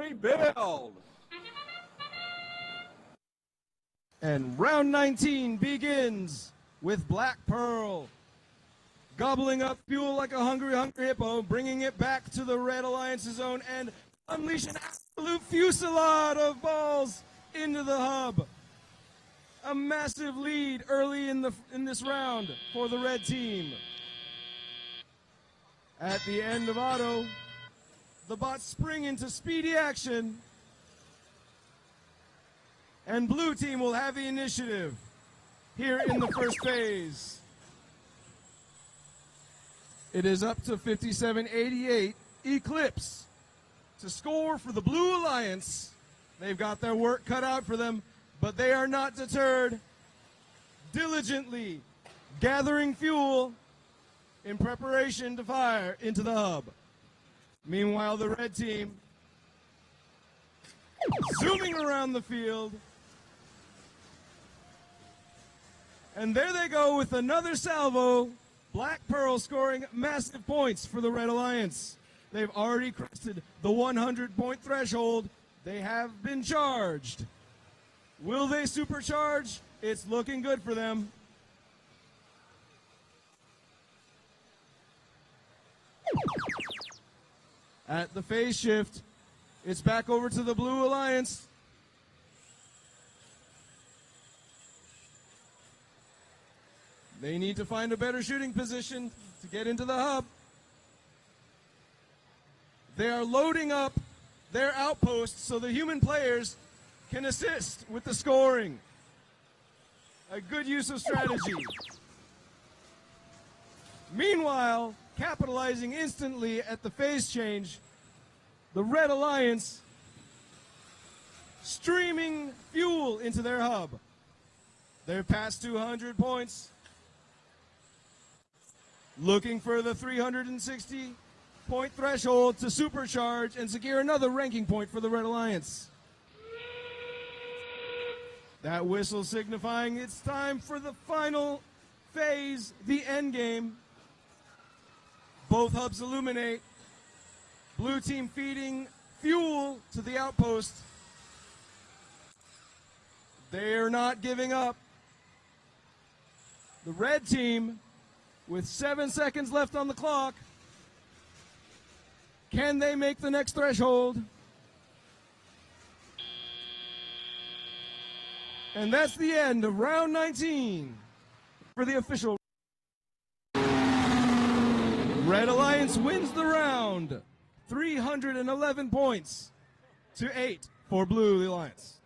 rebuild. And round 19 begins with Black Pearl gobbling up fuel like a hungry hippo, bringing it back to the Red Alliance's zone and unleash an absolute fusillade of balls into the hub. A massive lead early in this round for the red team. At the end of auto, the bots spring into speedy action, and blue team will have the initiative here in the first phase. It is up to 57-88, Eclipse to score for the Blue Alliance. They've got their work cut out for them, but they are not deterred, diligently gathering fuel in preparation to fire into the hub. Meanwhile, the red team zooming around the field. And there they go with another salvo. Black Pearl scoring massive points for the Red Alliance. They've already crested the 100-point threshold. They have been charged. Will they supercharge? It's looking good for them. At the phase shift, it's back over to the Blue Alliance. They need to find a better shooting position to get into the hub. They are loading up their outposts so the human players can assist with the scoring. A good use of strategy. Meanwhile, capitalizing instantly at the phase change, the Red Alliance streaming fuel into their hub. They're past 200 points. Looking for the 360-point threshold to supercharge and secure another ranking point for the Red Alliance. That whistle signifying it's time for the final phase, the end game. Both hubs illuminate. Blue team feeding fuel to the outpost. They are not giving up. The red team, with 7 seconds left on the clock, can they make the next threshold? And that's the end of round 19 for the official. Red Alliance wins the round, 311 points to 8 for Blue Alliance.